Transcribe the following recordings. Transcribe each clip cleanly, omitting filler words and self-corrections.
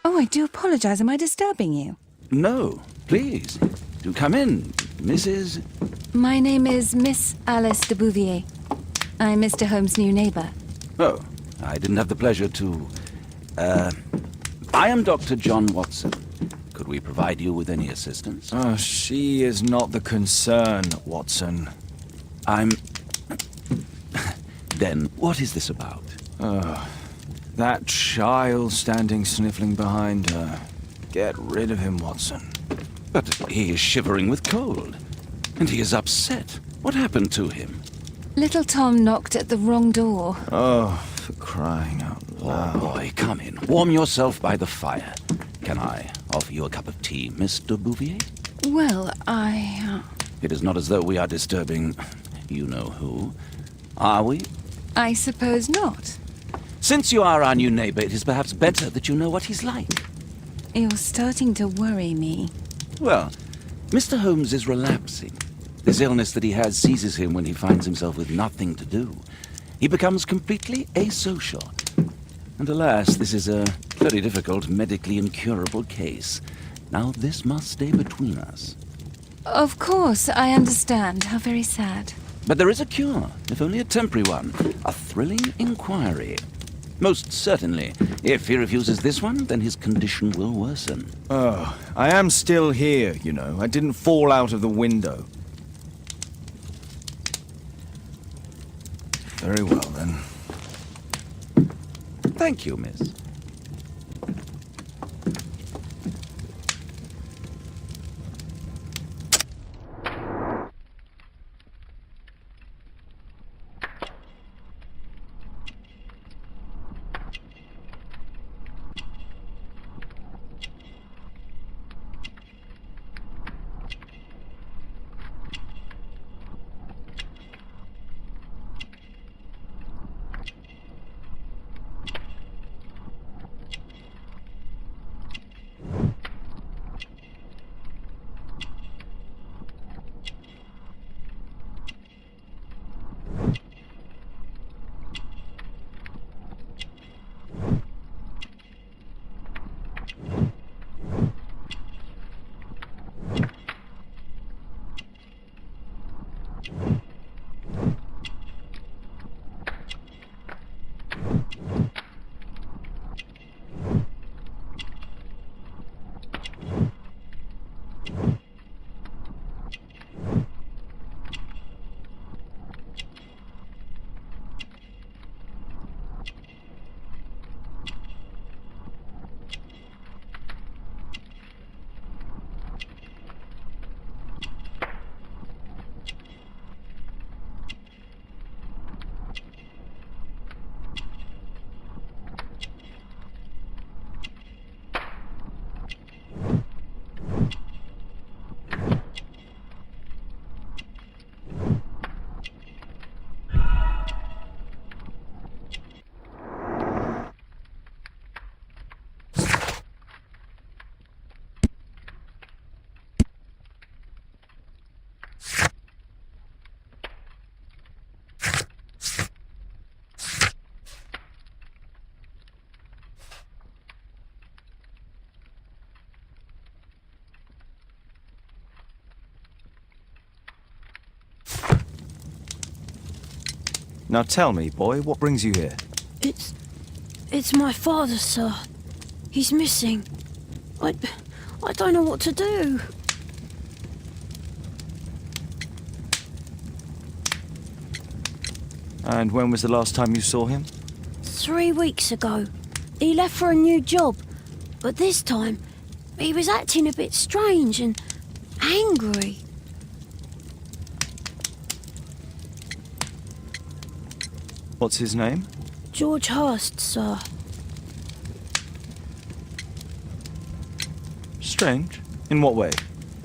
Oh, I do apologize. Am I disturbing you? No, please. Do come in, Mrs. My name is Miss Alice de Bouvier. I'm Mr. Holmes' new neighbor. Oh, I didn't have the pleasure to... I am Dr. John Watson. Could we provide you with any assistance? Oh, she is not the concern, Watson. I'm... Then, what is this about? That child standing sniffling behind her. Get rid of him, Watson. But he is shivering with cold. And he is upset. What happened to him? Little Tom knocked at the wrong door. Oh, for crying out loud. Oh, boy, come in. Warm yourself by the fire. Can I offer you a cup of tea, Mr. Bouvier? Well, It is not as though we are disturbing you-know-who. Are we? I suppose not. Since you are our new neighbor, it is perhaps better that you know what he's like. You're starting to worry me. Well, Mr. Holmes is relapsing. This illness that he has seizes him when he finds himself with nothing to do. He becomes completely asocial. And alas, this is a very difficult, medically incurable case. Now, this must stay between us. Of course, I understand. How very sad. But there is a cure, if only a temporary one. A thrilling inquiry. Most certainly. If he refuses this one, then his condition will worsen. Oh, I am still here, you know. I didn't fall out of the window. Very well, then. Thank you, miss. Now tell me, boy, what brings you here? It's my father, sir. He's missing. I don't know what to do. And when was the last time you saw him? 3 weeks ago. He left for a new job. But this time, he was acting a bit strange and angry. What's his name? George Hurst, sir. Strange. In what way?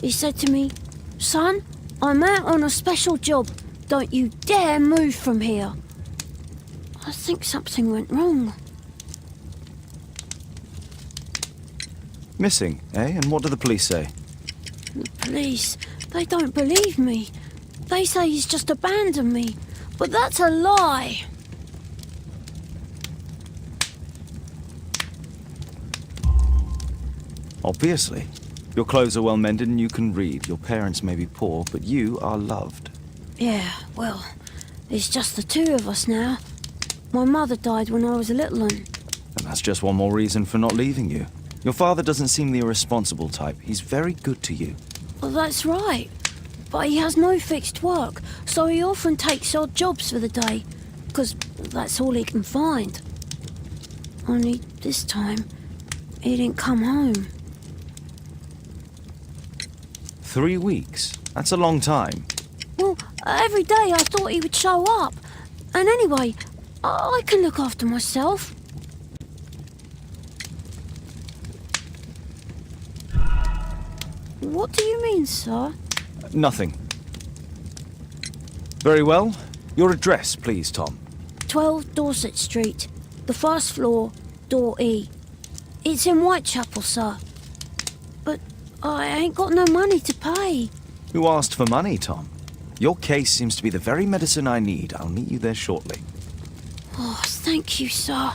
He said to me, "Son, I'm out on a special job. Don't you dare move from here." I think something went wrong. Missing, eh? And what do the police say? The police, they don't believe me. They say he's just abandoned me. But that's a lie. Obviously. Your clothes are well mended and you can read. Your parents may be poor, but you are loved. Yeah, well, it's just the two of us now. My mother died when I was a little one. And that's just one more reason for not leaving you. Your father doesn't seem the irresponsible type. He's very good to you. Well, that's right. But he has no fixed work, so he often takes odd jobs for the day, because that's all he can find. Only this time, he didn't come home. 3 weeks? That's a long time. Well, every day I thought he would show up. And anyway, I can look after myself. What do you mean, sir? Nothing. Very well. Your address, please, Tom. 12 Dorset Street, the first floor, door E. It's in Whitechapel, sir. But I ain't got no money to pay. Who asked for money, Tom? Your case seems to be the very medicine I need. I'll meet you there shortly. Oh, thank you, sir.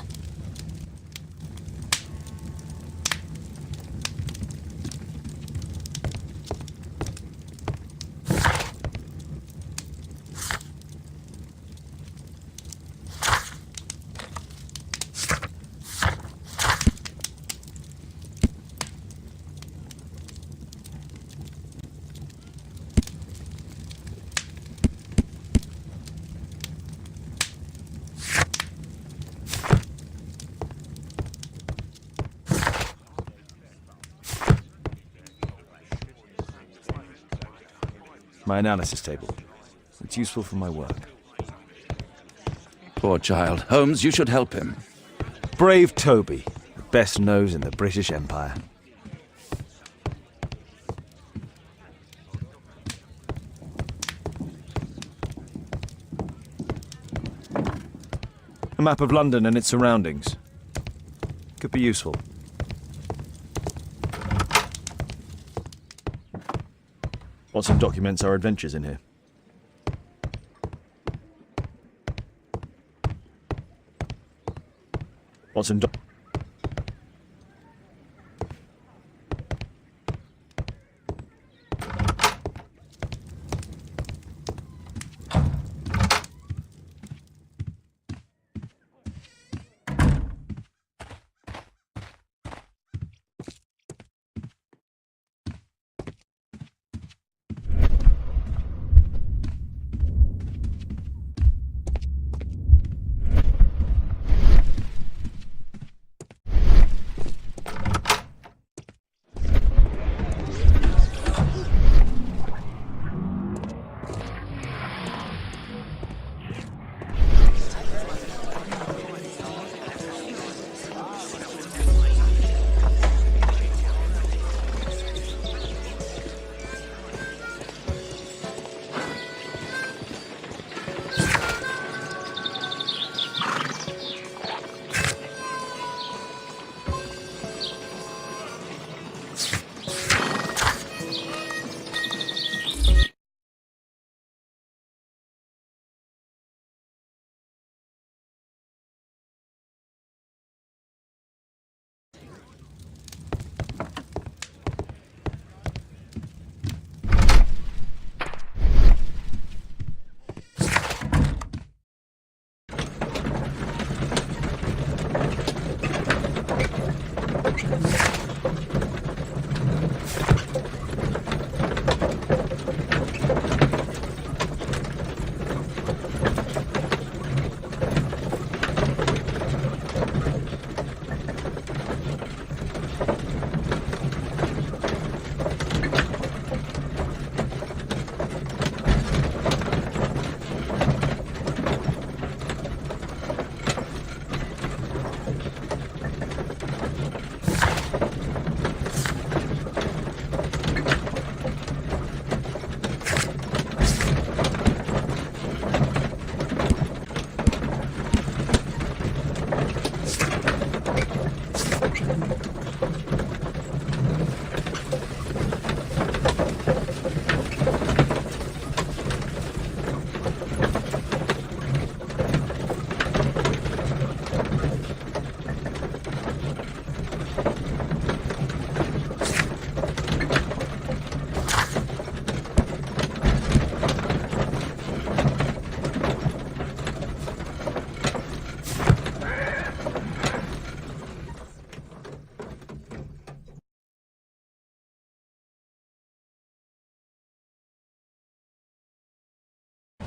My analysis table. It's useful for my work. Poor child. Holmes, you should help him. Brave Toby, the best nose in the British Empire. A map of London and its surroundings. Could be useful. Watson documents our adventures in here. Watson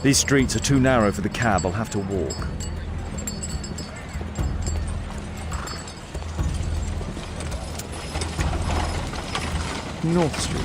These streets are too narrow for the cab. I'll have to walk. North Street.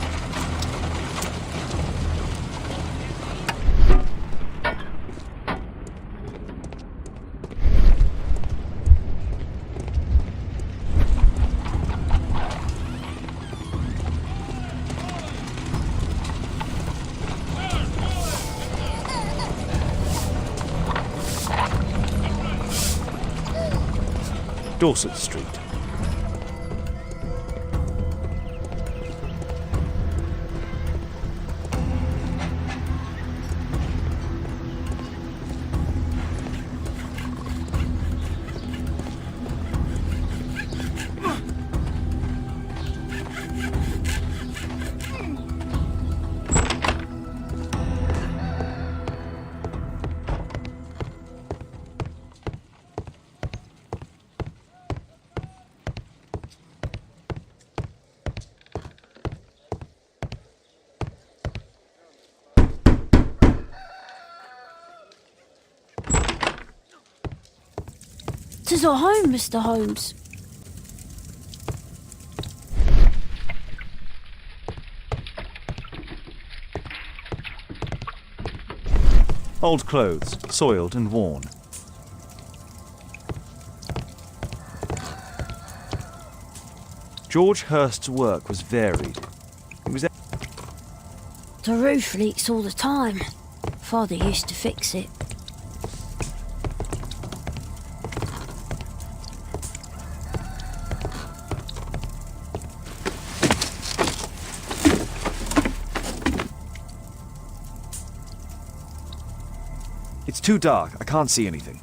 Dorset Street. Tis our home, Mr. Holmes. Old clothes, soiled and worn. George Hurst's work was varied. It was The roof leaks all the time. Father used to fix it. It's too dark. I can't see anything.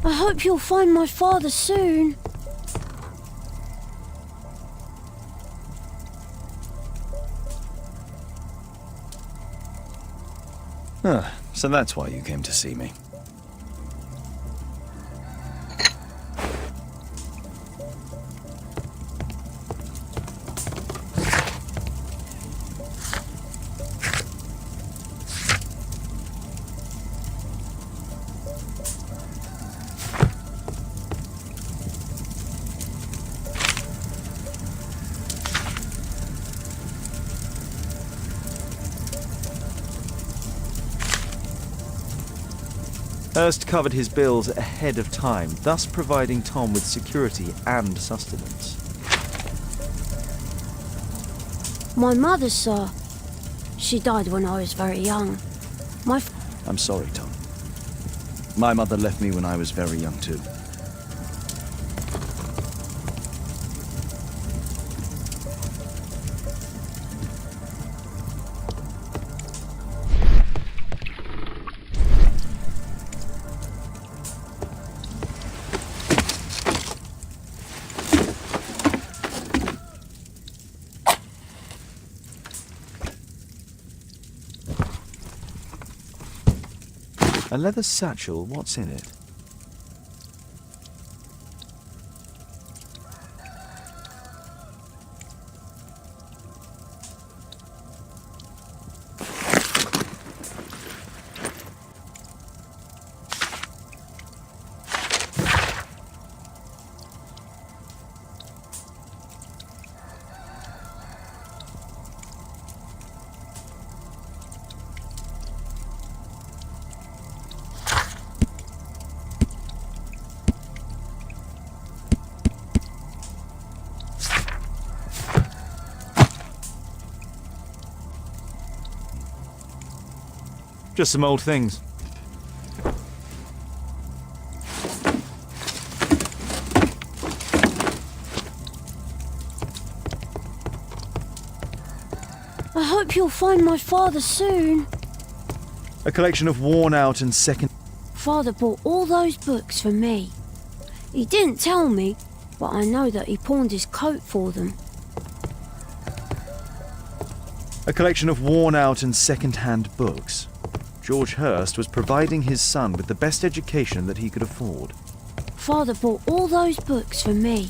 I hope you'll find my father soon. So that's why you came to see me. Hurst covered his bills ahead of time, thus providing Tom with security and sustenance. My mother, sir. She died when I was very young. I'm sorry, Tom. My mother left me when I was very young too. A leather satchel, what's in it? Just some old things. I hope you'll find my father soon. A collection of worn out and second... Father bought all those books for me. He didn't tell me, but I know that he pawned his coat for them. A collection of worn-out and second-hand books. George Hurst was providing his son with the best education that he could afford. Father bought all those books for me.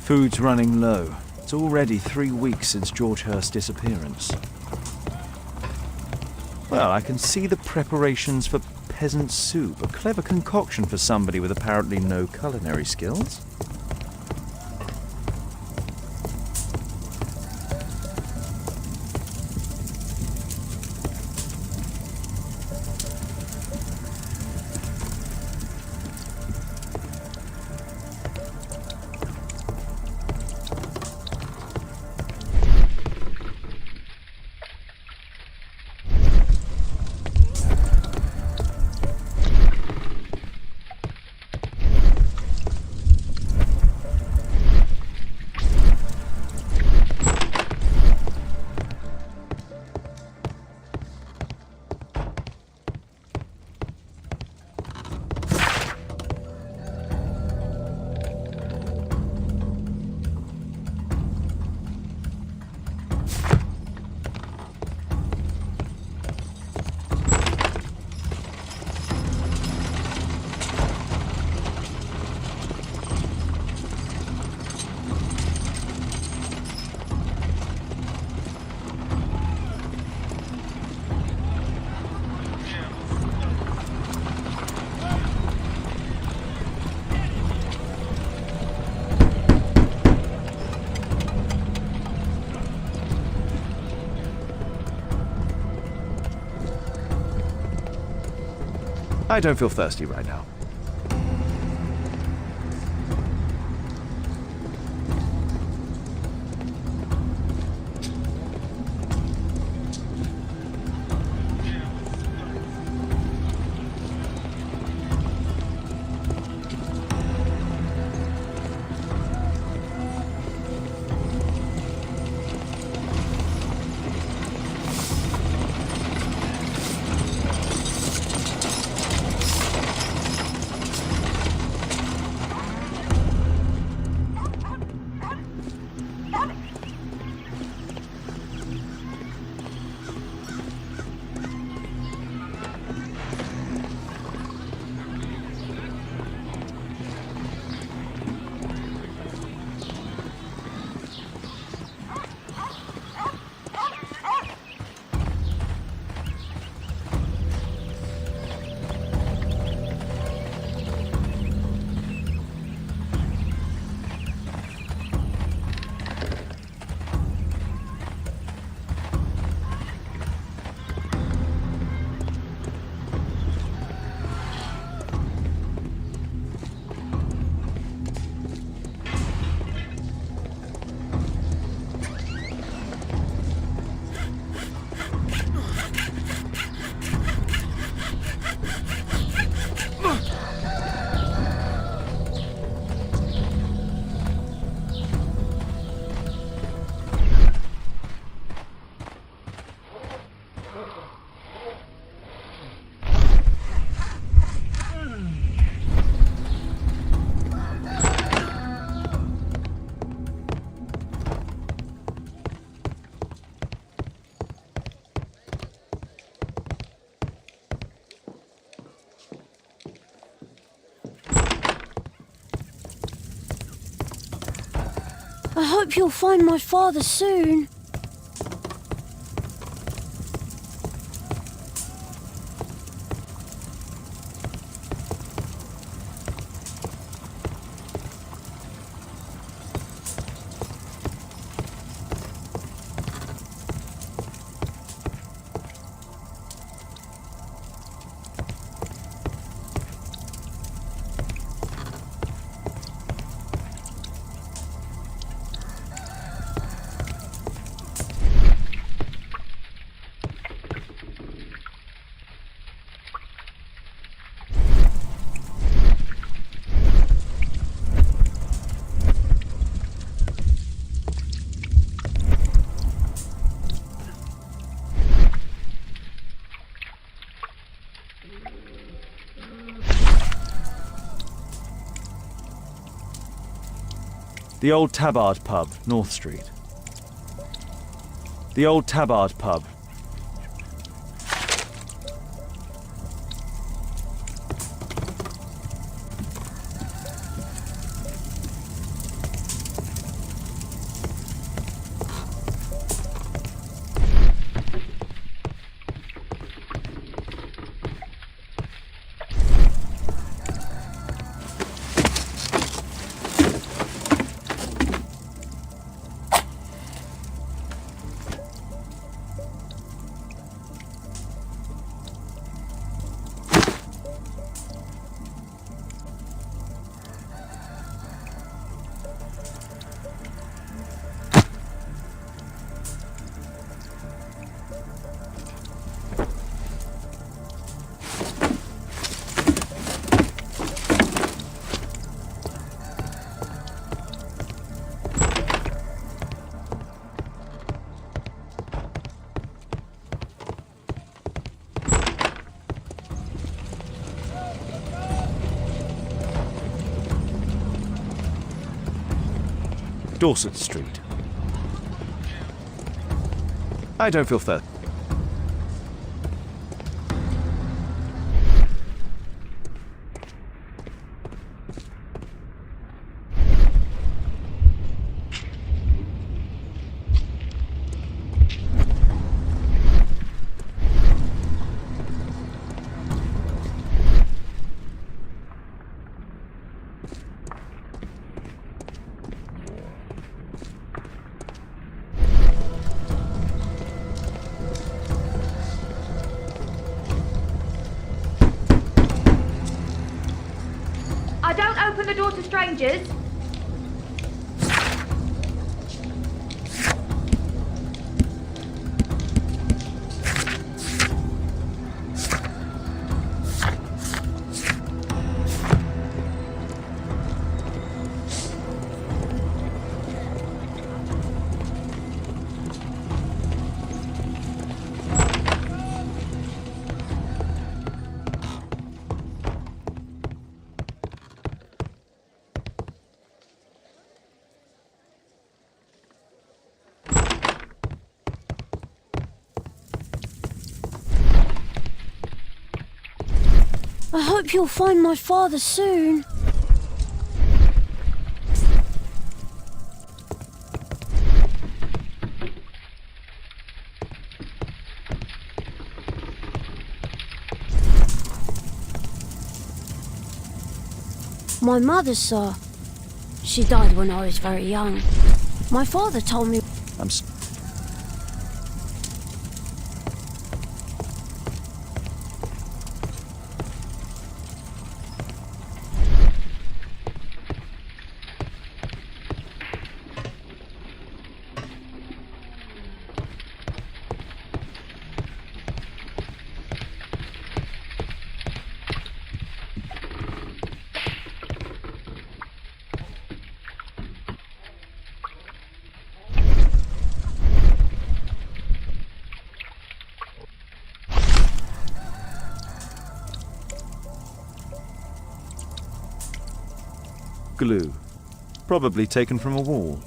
Food's running low. It's already 3 weeks since George Hurst's disappearance. Well, I can see the preparations for peasant soup, a clever concoction for somebody with apparently no culinary skills. I don't feel thirsty right now. I hope you'll find my father soon. The Old Tabard Pub, North Street. The Old Tabard Pub. Dorset Street. I don't feel thirsty. I don't open the door to strangers. I hope you'll find my father soon. My mother, sir. She died when I was very young. My father told me... Glue. Probably taken from a wall.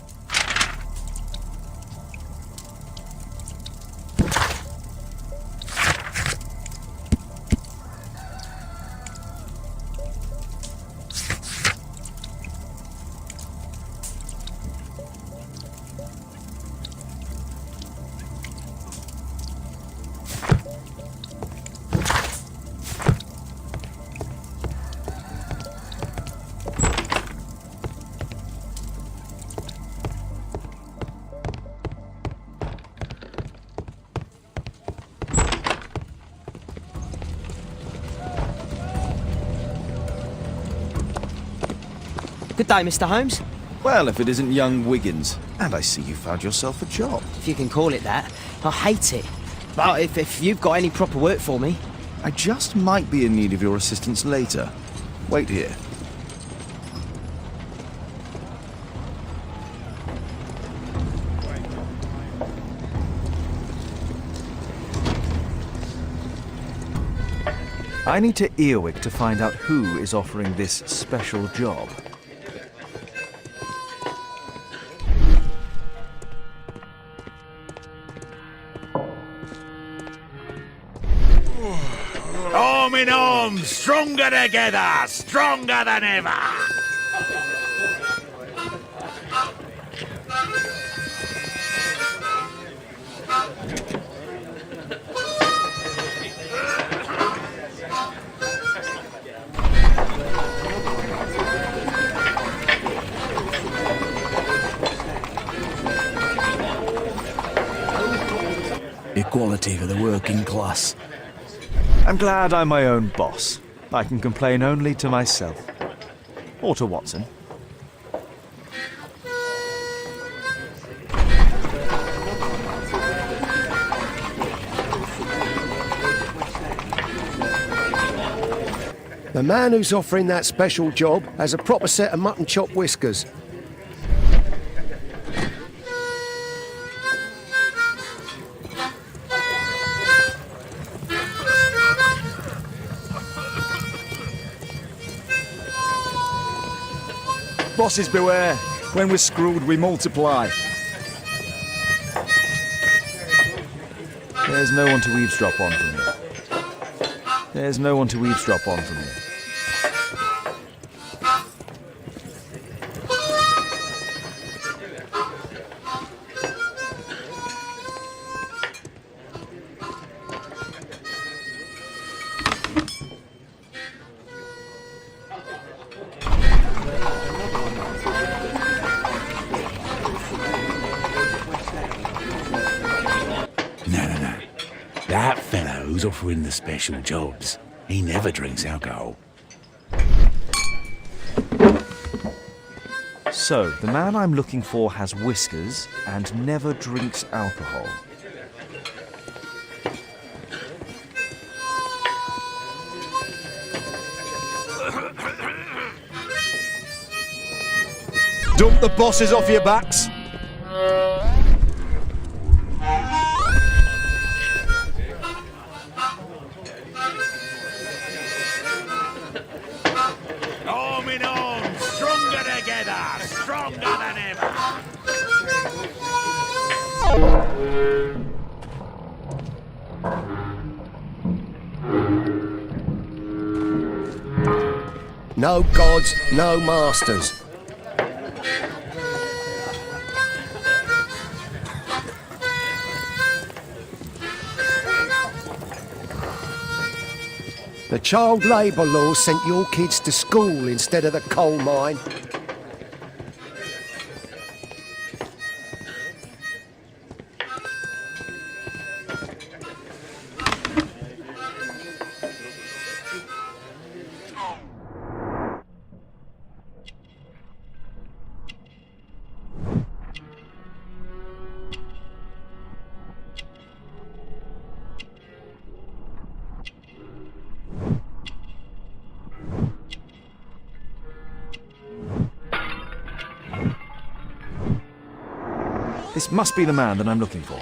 Good day, Mr. Holmes. Well, if it isn't young Wiggins. And I see you found yourself a job. If you can call it that. I hate it. But if you've got any proper work for me... I just might be in need of your assistance later. Wait here. I need to Earwig to find out who is offering this special job. in arms, stronger together, stronger than ever. Equality for the working class. I'm glad I'm my own boss. I can complain only to myself. Or to Watson. The man who's offering that special job has a proper set of mutton chop whiskers. Bosses beware. When we're screwed, we multiply. There's no one to eavesdrop on from here. There's no one to eavesdrop on from here. No. That fellow who's offering the special jobs, he never drinks alcohol. So, the man I'm looking for has whiskers and never drinks alcohol. Dump the bosses off your backs. Arm in arms, stronger together, stronger than ever. No gods, no masters. The child labour law sent your kids to school instead of the coal mine. This must be the man that I'm looking for.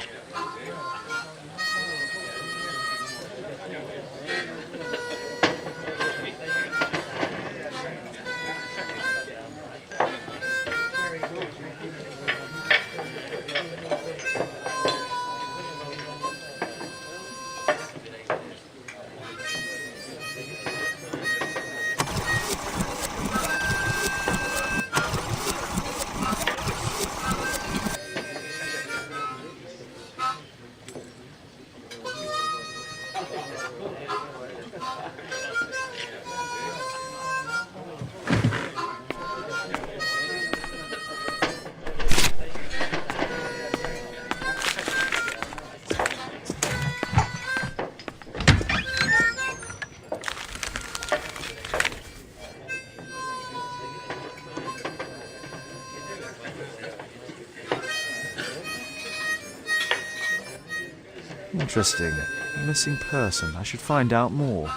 Interesting. A missing person. I should find out more.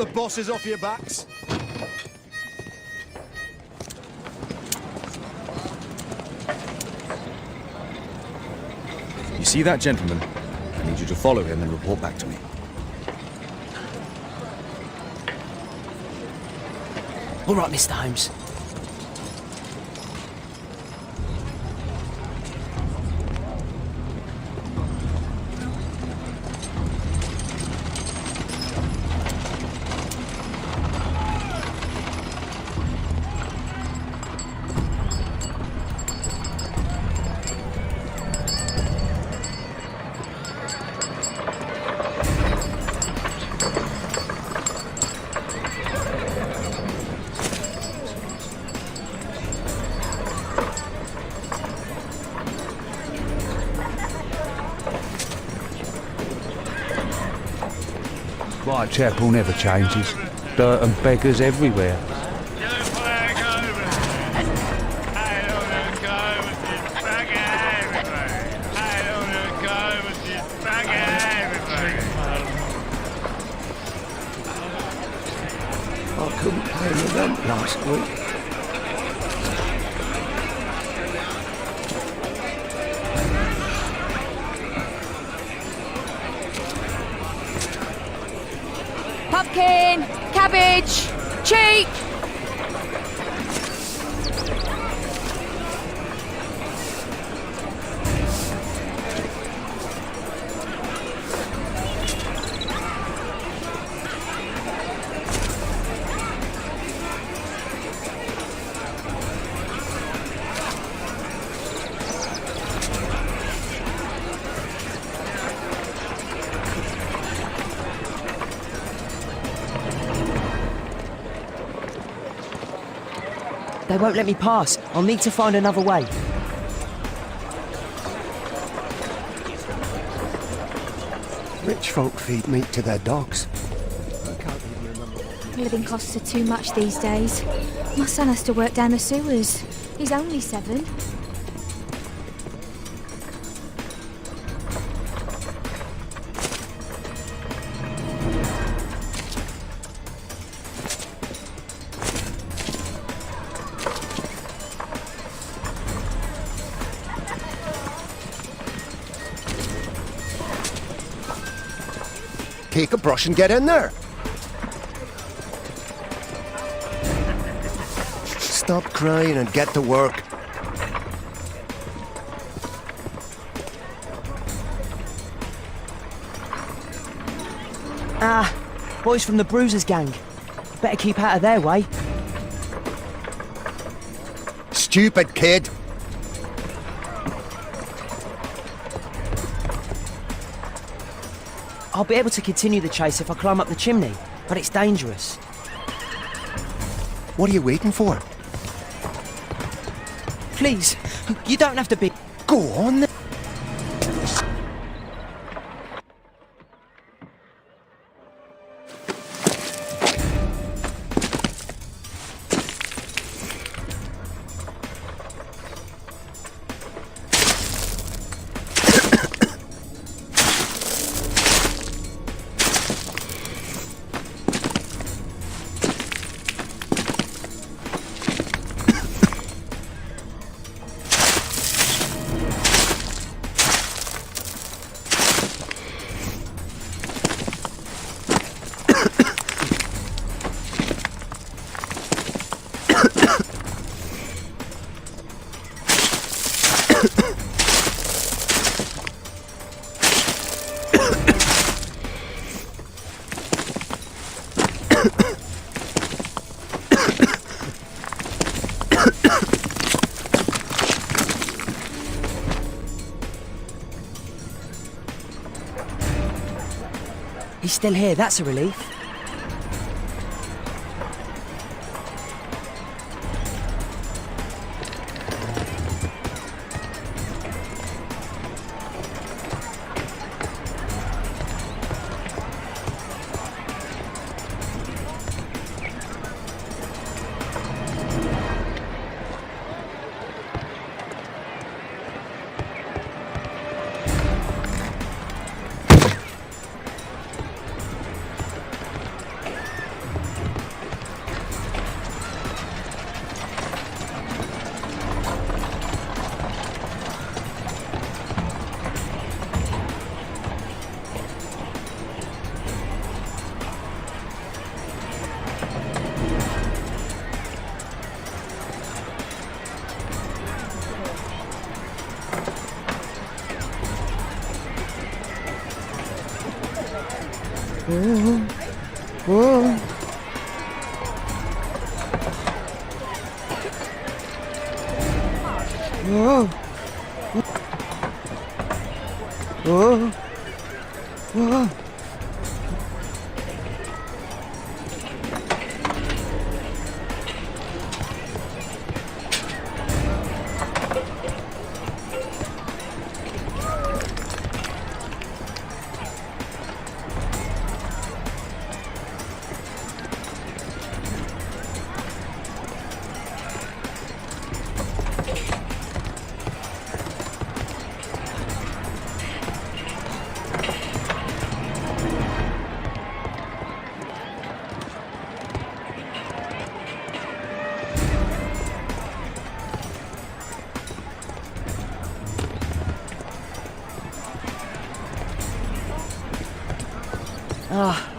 the bosses off your backs. You see that gentleman? I need you to follow him and report back to me. All right, Mr. Holmes. Whitechapel never changes. Dirt and beggars everywhere. I couldn't pay the rent last week. Pumpkin, cabbage, cheek. They won't let me pass. I'll need to find another way. Rich folk feed meat to their dogs. Living costs are too much these days. My son has to work down the sewers. He's only 7. Take a brush and get in there. Stop crying and get to work. Ah, boys from the Bruisers gang. Better keep out of their way. Stupid kid. I'll be able to continue the chase if I climb up the chimney, but it's dangerous. What are you waiting for? Please, you don't have to be... Go on then. He's still here, that's a relief. Whoa. Whoa. Whoa. Whoa.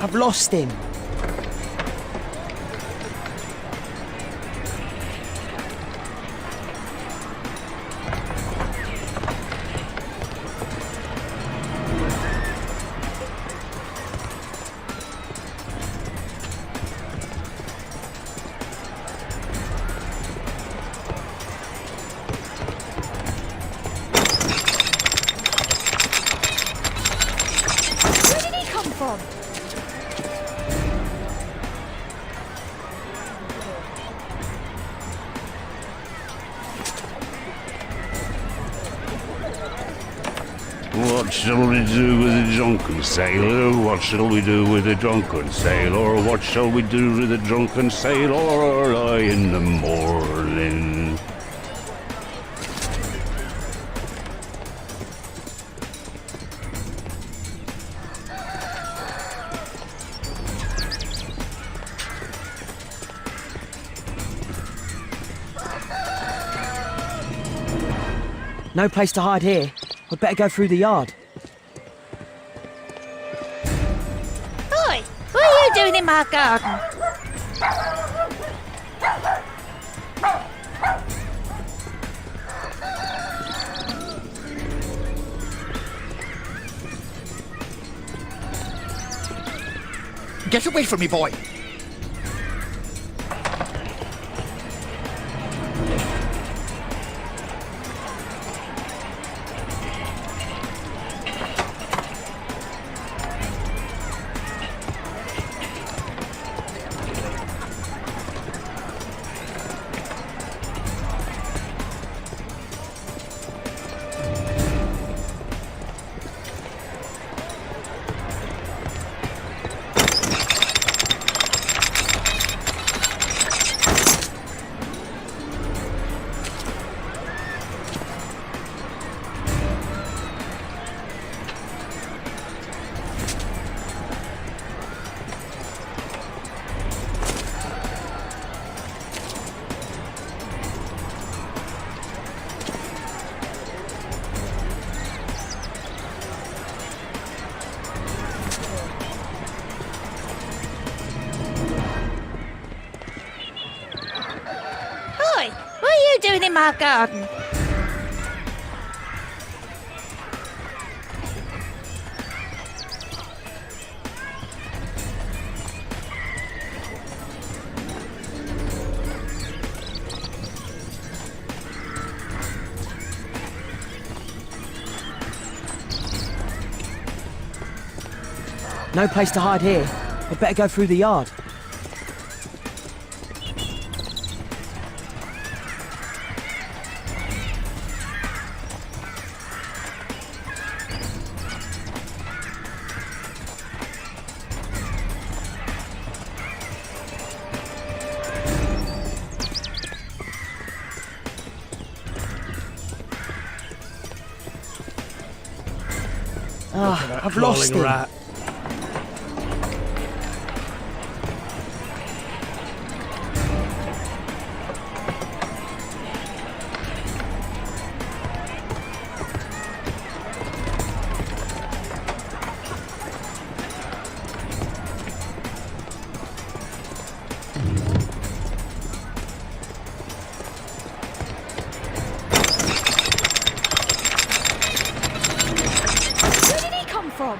I've lost him. Where did he come from? What shall we do with a drunken sailor? What shall we do with a drunken sailor? What shall we do with a drunken sailor early in the morning? No place to hide here. We'd better go through the yard. Oi, what are you doing in my garden? Get away from me, boy. Oi, what are you doing in my garden? No place to hide here. We'd better go through the yard. I've lost him. Rat. Where did he come from?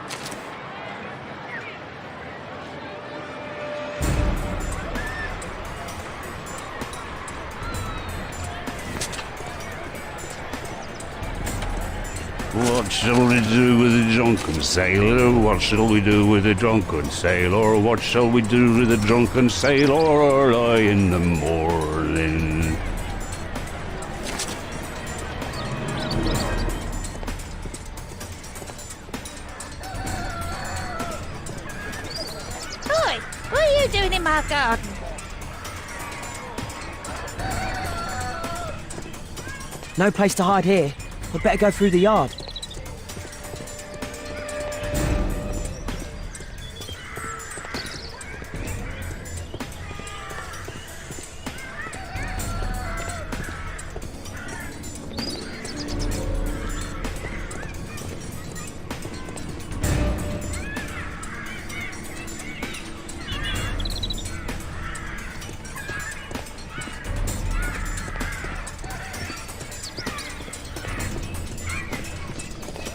What shall we do with a drunken sailor? What shall we do with a drunken sailor? What shall we do with a drunken sailor early in the morning? Oi, what are you doing in my garden? No place to hide here. We'd better go through the yard.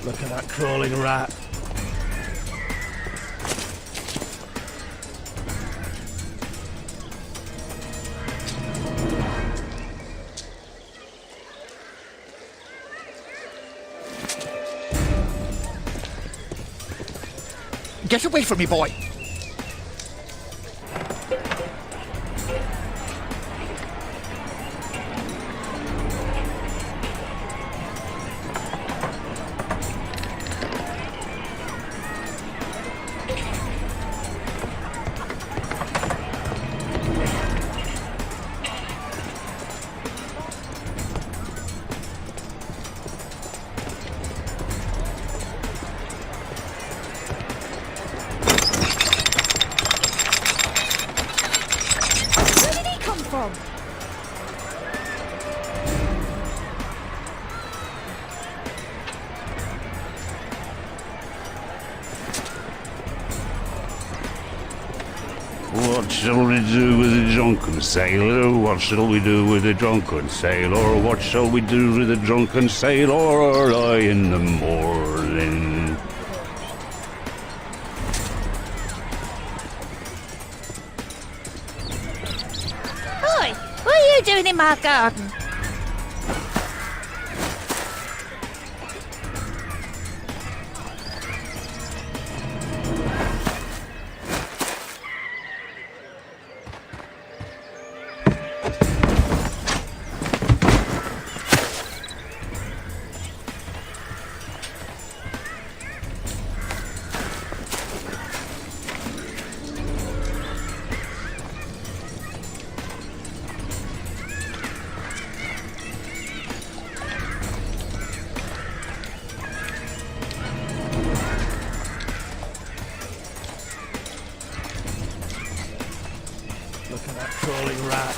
Look at that crawling rat. Get away from me, boy! Where did he come from? What shall we do with a drunken sailor? What shall we do with a drunken sailor? What shall we do with a drunken sailor early in the morning? Oi, what are you doing in my garden? Look at that crawling rat.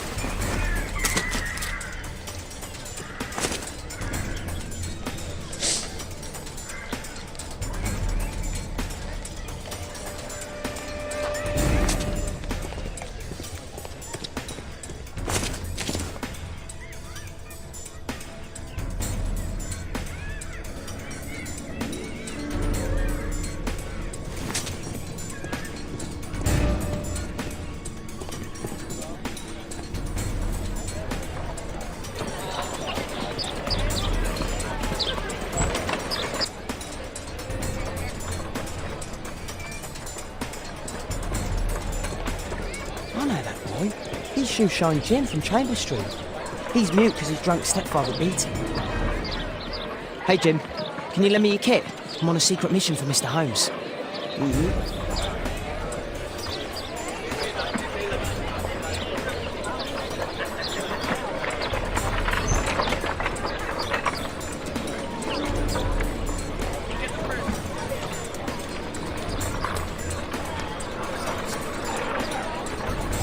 I know that boy. He's Shoeshine Jim from Chamber Street. He's mute because his drunk stepfather beat him. Hey Jim, can you lend me your kit? I'm on a secret mission for Mr. Holmes.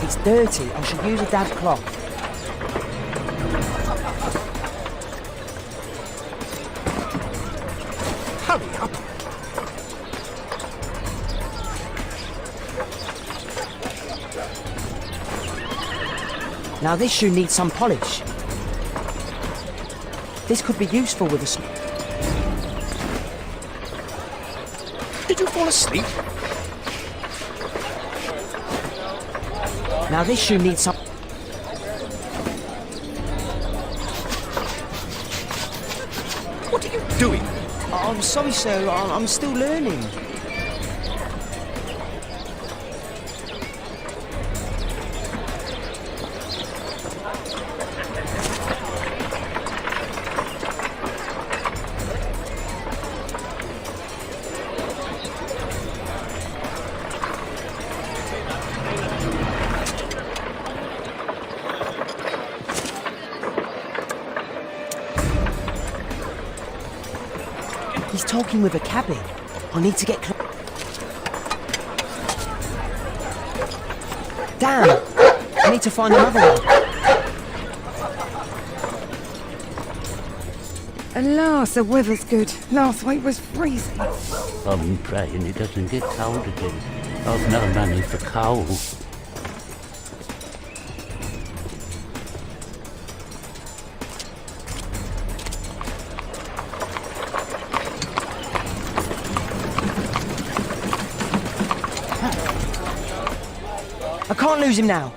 It's dirty. I should use a damp cloth. Hurry up! Now this shoe needs some polish. This could be useful with a... Did you fall asleep? Now this shoe needs some... What are you doing? I'm sorry, sir. I'm still learning. He's talking with a cabby. I need to get close. Damn! I need to find another one. Alas, the weather's good. Last week was freezing. I'm praying it doesn't get cold again. I've no money for coal. I can't lose him now.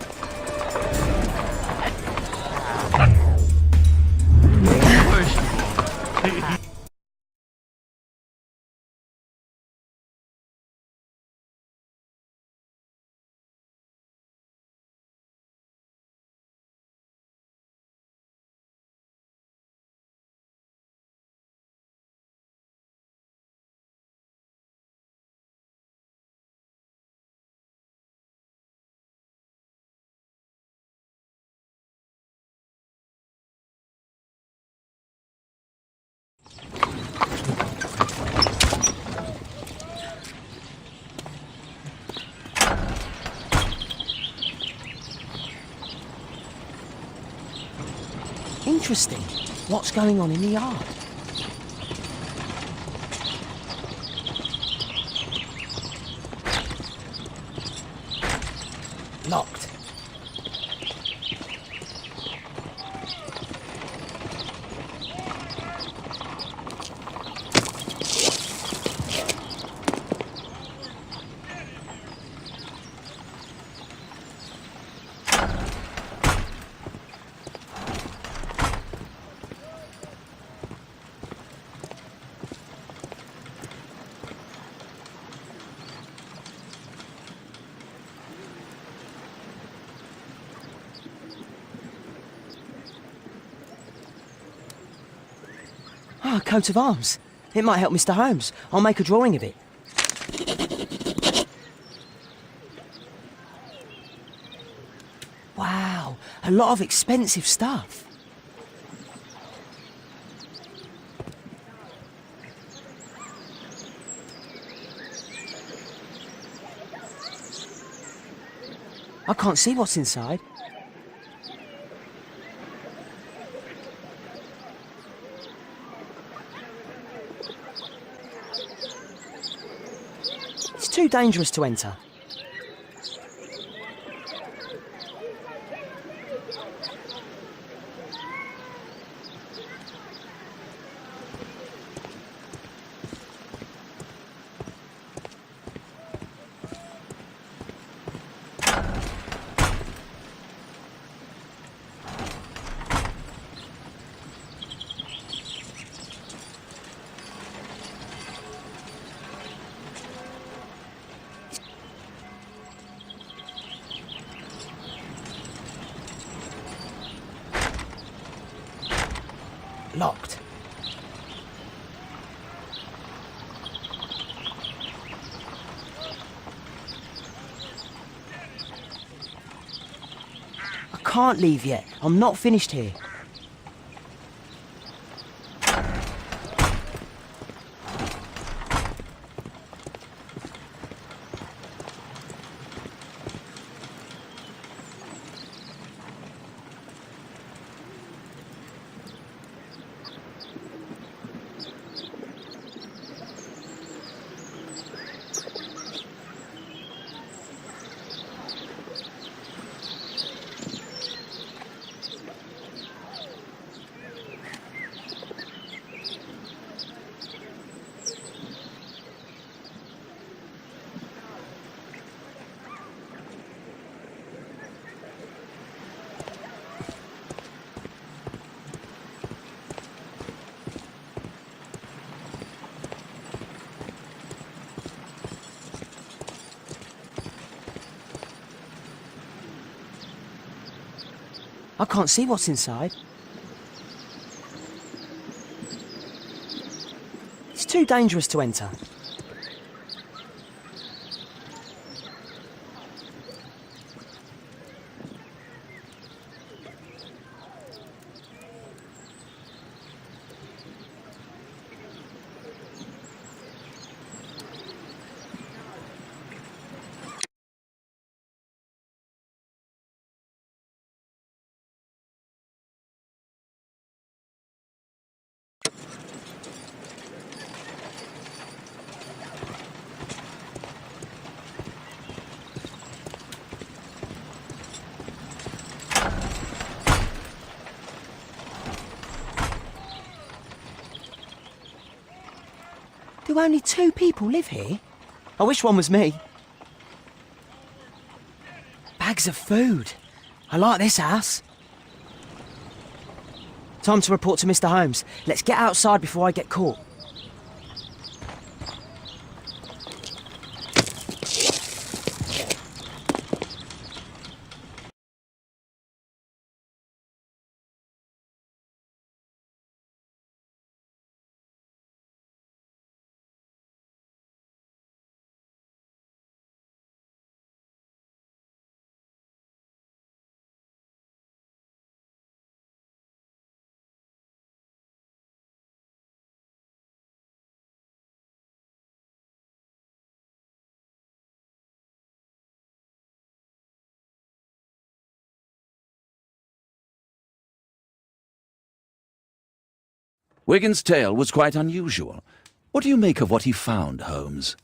Interesting. What's going on in the yard? Locked. Ah, a coat of arms. It might help Mr. Holmes. I'll make a drawing of it. Wow, a lot of expensive stuff. I can't see what's inside. It's too dangerous to enter. Locked. I can't leave yet. I'm not finished here. I can't see what's inside. It's too dangerous to enter. Do only 2 people live here? I wish one was me. Bags of food. I like this house. Time to report to Mr. Holmes. Let's get outside before I get caught. Wigan's tale was quite unusual. What do you make of what he found, Holmes?